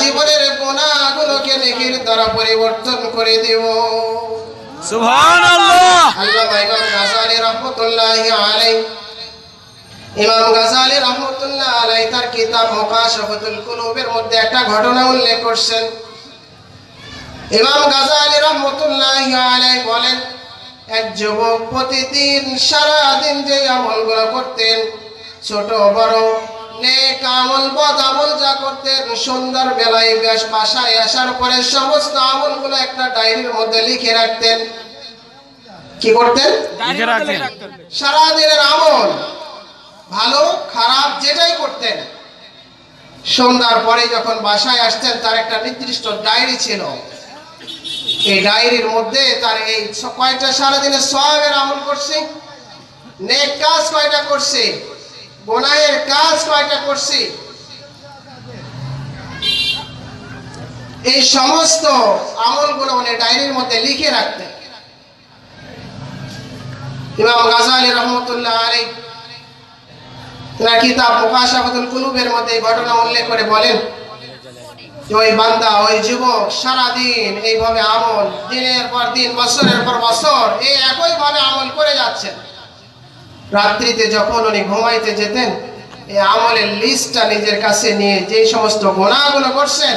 জীবনের গুনাহগুলোকে নেকির দ্বারা পরিবর্তন করে দেব। সুবহানাল্লাহ। আল্লামা ইমাম গাযালী রাহমাতুল্লাহি আলাইহি, ইমাম গাযালী রাহমাতুল্লাহ আলাইহি তার কিতাব মুকাশাফাতুল কুলুবের মধ্যে একটা ঘটনা উল্লেখ করছেন। ইমাম গাযালী রাহমাতুল্লাহি আলাইহি বলেন, এক যুবক প্রতিদিন সারা দিন যে আমলগুলো করতেন, ছোট বড় নেক আমল বদ আমল যা করতেন, সন্ধ্যার বেলায় বাসায় আসার পরে সমস্ত আমলগুলো একটা ডায়েরির মধ্যে লিখে রাখতেন। কি করতেন? লিখে রাখতেন। সারা দিনের আমল ভালো খারাপ যেটাই করতেন, সন্ধ্যার পরে যখন বাসায় আসতেন তার একটা নির্দিষ্ট ডায়েরি ছিল। এই ডায়েরির মধ্যে তার এই কয়টা সারাদিনে সওয়াবের আমল করছে, নেক কাজ কয়টা করছে, গুনাহের কাজ কয়টা করছে, এই সমস্ত আমলগুলো উনি ডায়েরির মধ্যে লিখে রাখতেন। ইমাম গাযালী রাহমাতুল্লাহ আলাইহি তার কিতাব মুকাশাফাতুল কুলুবের মধ্যে এই ঘটনা উল্লেখ করে বলেন, ওই বান্দা, ওই যুবক সারাদিন এইভাবে আমল, দিনের পর দিন, বছরের পর বছর এই একইভাবে আমল করে যাচ্ছেন। রাত্রিতে যখন উনি ঘুমাইতে যেতেন, এই আমলের লিস্টটা নিজের কাছে নিয়ে যে সমস্ত গুনাহগুলো করছেন,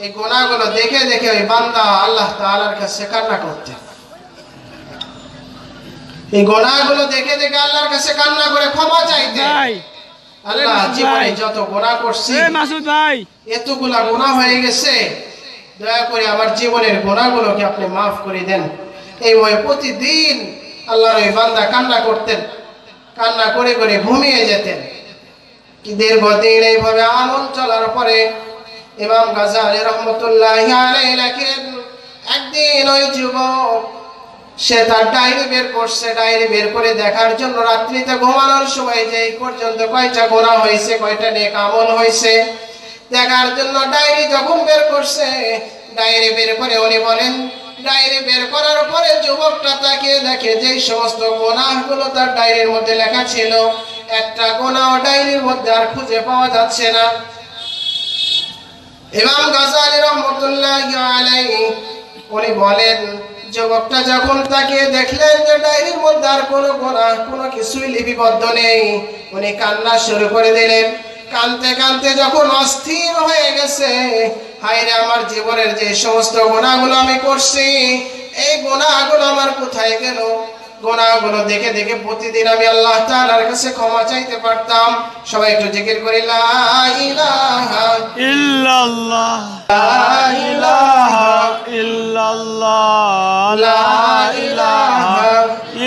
এই গুনাহগুলো দেখে দেখে ওই বান্দা আল্লাহ তাআলার কাছে কান্না করতেন। এই গুনাহগুলো দেখে দেখে আল্লাহর কাছে কান্না করে ক্ষমা চাইতেন। আল্লাহ, জীবনে যত গুনাহ করছি, মাসুদ ভাই, এতগুলা গুনাহ হয়ে গেছে, দয়া করে আমার জীবনের গুনাহগুলোকে আপনি মাফ করে দেন। এইভাবে প্রতিদিন আল্লাহর ওই বান্দা কান্না করতেন, কান্না করে করে ঘুমিয়ে যেতেন। কি দীর্ঘদিন এইভাবে আমল চলার পরে ইমাম গাযালী রাহমাতুল্লাহি আলাইহি লেখেন, একদিন ওই যুবক সে তার ডায়েরি বের করছে, ডায়েরি বের করে দেখার জন্য রাত্রিতে ঘুমানোর সময় যে এই পর্যন্ত কয়টা গুনাহ হয়েছে, কয়টা নেক আমল হয়েছে দেখার জন্য ডায়েরি যখন বের করছে, ডায়েরি বের করে উনি বলেন, ডায়েরি বের করার পরে যুবকটা তাকিয়ে দেখে যে সমস্ত গুনাহগুলো তার ডায়েরির মধ্যে লেখা ছিল, একটা গুনাহ ডায়েরির মধ্যে আর খুঁজে পাওয়া যাচ্ছে না। ইমাম গাযালী রাহমাতুল্লাহি আলাইহি উনি বলেন, যুবকটা যখন তাকিয়ে দেখলেন যে ডায়েরির মধ্যে আর কোনো গুনাহ, কোনো কিছুই লিপিবদ্ধ নেই, উনি কান্না শুরু করে দিলেন। কাঁদতে কাঁদতে যখন অস্থির হয়ে গেছে, হায় রে, আমার জীবনের যে সমস্ত গুনাহগুলো আমি করছি, এই গুনাহগুলো আমার কোথায় গেল? গুনাহগুলো দেখে দেখে প্রতিদিন আমি আল্লাহ তাআলার কাছে ক্ষমা চাইতে পারতাম। সবাই একটু জিকির করি, লা ইলাহা ইল্লাল্লাহ, লা ইলাহা ইল্লাল্লাহ, লা ইলাহা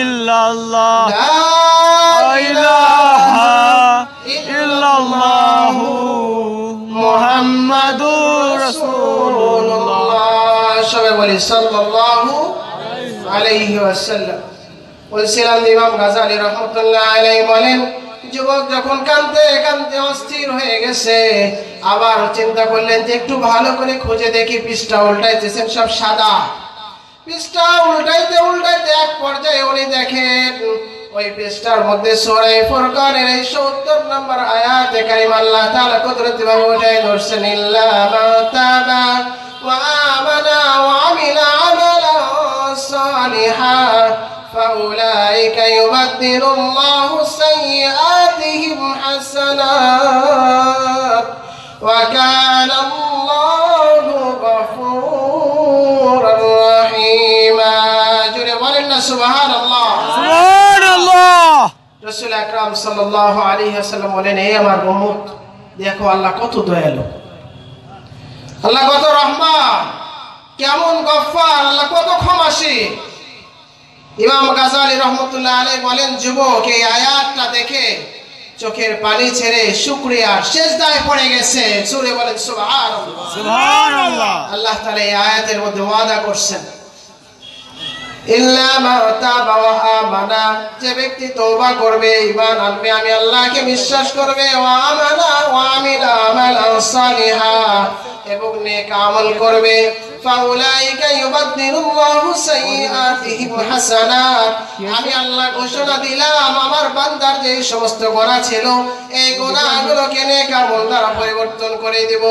ইল্লাল্লাহ, লা ইলাহা ইল্লাল্লাহ, মুহাম্মাদুর রাসূলুল্লাহ। সবাই বলি সাল্লাল্লাহু আলাইহি ওয়াসাল্লাম। বলছিলাম ইমাম গাযালী রাহমাতুল্লাহ আলাইহি বলেন, যুবক যখন কাঁদতে কাঁদতে অস্থির হয়ে গেছে, আবার চিন্তা করলেন যে একটু ভালো করে খুঁজে দেখি। পৃষ্ঠা উল্টাইতেছেন, সব সাদা। পৃষ্ঠা উল্টাইতে উল্টাইতে এক পর্যায়ে উনি দেখেন ওই পৃষ্ঠার মধ্যে সূরা ফুরকানের এই ৭০ নম্বর আয়াতে কারিমা আল্লাহ তাআলা কুদরতিভাবে উঠায় ধরছেন, ইল্লা মা তাবা ওয়া আমানা ওয়া আমিলা আমালান সালিহান ফাউলাইকা ইউবাদদিলুল্লাহু সাইয়্যাতিহিম হাসানাত ওয়া কানা আল্লাহু গফুরার রহিমা। জোরে বলেন না সুবহানাল্লাহ। সুবহানাল্লাহ। রাসূল আকরাম সাল্লাল্লাহু আলাইহি ওয়াসাল্লাম বলেন, হে আমার উম্মত, দেখো আল্লাহ কত দয়ালু, আল্লাহ কত রহমান, কেমন গফফার, আল্লাহ কত ক্ষমাশীল। ইমাম গাযালী রাহমাতুল্লাহ আলাইহি বলেন, যুবক এই আয়াতটা দেখে চোখের পানি ছেড়ে শুকরিয়ার সিজদায় পড়ে গেছে। জোরে বলেন সুবহানাল্লাহ। সুবহানাল্লাহ। আল্লাহ তাআলা এই আয়াতের মধ্যে ওয়াদা করছেন, ইল্লা মা তাবা ওয়া আমানা, যে ব্যক্তি তওবা করবে, ঈমান আনবে, আমি আল্লাহকে বিশ্বাস করবে, ওয়া আমানা ওয়া আমিলা আমালান সালিহা, এবং নেক আমল করবে, ফাউলাইকা ইউবাদদিলুল্লাহু সাইয়্যাতিহিম হাসানাত। আমি আল্লাহ ঘোষণা দিলাম আমার বান্দার যে সমস্ত গুনাহ ছিল এই গুনাহগুলোকে নেক আমল দ্বারা পরিবর্তন করে দেব।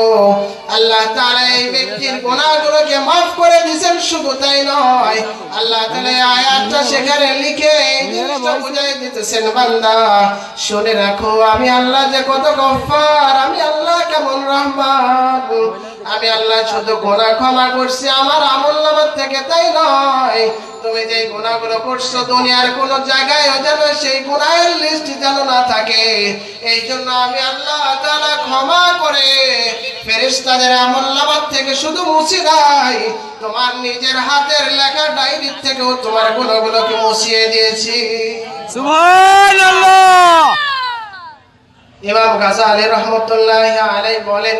আল্লাহ তাআলা এই ব্যক্তির গুনাহগুলোকে maaf করে দিয়েছেন। শুধু তাই নয়, আল্লাহ তাআলা এই আয়াতটা সেখানে লিখে এই জিনিসটা বুঝাই দিতেছেন, বান্দা শুনে রাখো আমি আল্লাহ যে কত গফফার, আমি আল্লাহ কেমন রহমান। আমি আল্লাহ শুধু গুনাহ ক্ষমা করছি আমার আমলনামা থেকে, তাই নয় তুমি যে গুনাহগুলো করছো দুনিয়ার কোন জায়গায় যেন সেই গুনাহের লিস্ট যেন না থাকে। এই জন্য আমি আল্লাহ তাআলা ক্ষমা করে ফেরেশতাদের আমলনামা থেকে শুধু মুছি নাই, তোমার নিজের হাতের লেখা ডায়েরি থেকেও তোমার গুনাহগুলোকে মুছিয়ে দিয়েছি। সুবহানাল্লাহ। ইমাম গাযযালী রাহমাতুল্লাহি আলাইহি বলেন,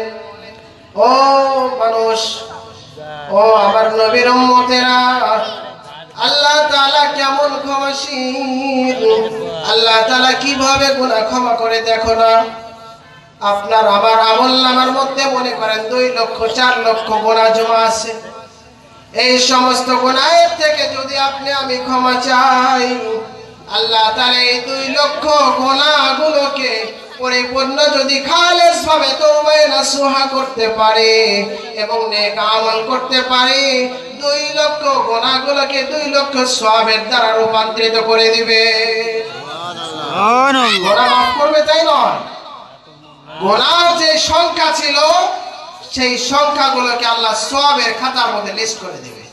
ও মানুষ, ও আমার নবীর উম্মতেরা, আল্লাহ তাআলা কেমন ক্ষমাশীল, আল্লাহ তাআলা কিভাবে গুনাহ ক্ষমা করে দেখো না। আপনার আমার আমলনামার মধ্যে মনে করেন 2 লক্ষ 4 লক্ষ গুনাহ জমা আছে। এই সমস্ত গুনাহের থেকে যদি আপনি আমি ক্ষমা চাই, আল্লাহ তাআলা এই 2 লক্ষ গুনাহগুলোকে পরিপূর্ণ যদি খালেস ভাবে তওবা নাসুহা করতে পারে এবং নেক আমল করতে পারে, 2 লক্ষ গুনাহগুলোকে 2 লক্ষ সওয়াবের দ্বারা রূপান্তরিত করে দিবে। সুবহানাল্লাহ। গুনাহ মাফ করবে তাই নয়, গুনাহর যে সংখ্যা ছিল সেই সংখ্যাগুলোকে আল্লাহ সওয়াবের খাতার মধ্যে লিস্ট করে দিবে।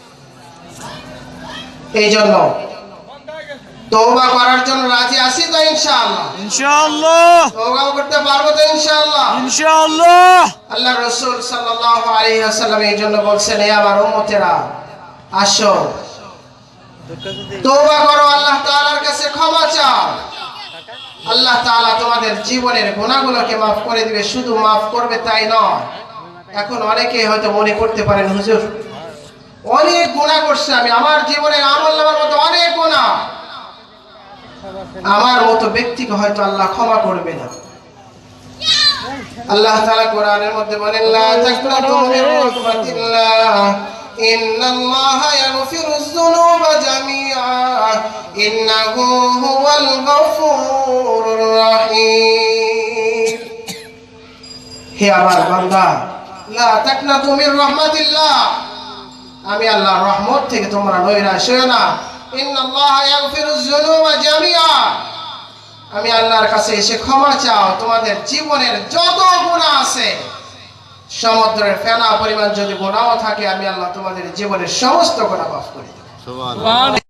এই জন্য তওবা করার জন্য রাজি আছি তো ইনশাআল্লাহ? ইনশাআল্লাহ। তওবা করতে পারবো তো ইনশাআল্লাহ? ইনশাআল্লাহ। আল্লাহ রাসূল সাল্লাল্লাহু আলাইহি ওয়াসাল্লাম এই জন্য বলছেন, হে আমার উম্মতেরা, আসো তওবা করো, আল্লাহ তাআলার কাছে ক্ষমা চাও। আল্লাহ তাআলা তোমাদের জীবনের গুনাহগুলোকে maaf করে দিবে। শুধু maaf করবে তাই নয়, এখন অনেকেই হয়তো মনে করতে পারেন, হুজুর অনেক গুনাহ করছি আমি, আমার জীবনের আমলনামার মধ্যে অনেক গুনাহ, আমার মতো ব্যক্তিকে হয়তো আল্লাহ ক্ষমা করবে না। আল্লাহ তাআলা কোরআনের মধ্যে বলেন, লা তাকনাতু মির রাহমাতিল্লাহ ইন্নাল্লাহা ইয়াগফিরুয যুনুবা জামিআ ইন্নাহু হুয়াল গফুরুর রহিম। হে আমার বান্দা, লা তাকনাতু মির রাহমাতিল্লাহ, আমি আল্লাহর রহমত থেকে তোমরা নৈরাশ হয়ো না। ইন্নাল্লাহা ইয়াগফিরুয যুনুবা জামিআ, আমি আল্লাহর কাছে এসে ক্ষমা চাও। তোমাদের জীবনের যত গুনাহ আছে, সমুদ্রের ফেনা পরিমাণ যদি গুনাহও থাকে, আমি আল্লাহ তোমাদের জীবনের সমস্ত গুনাহ মাফ করে দেব। সুবহানাল্লাহ।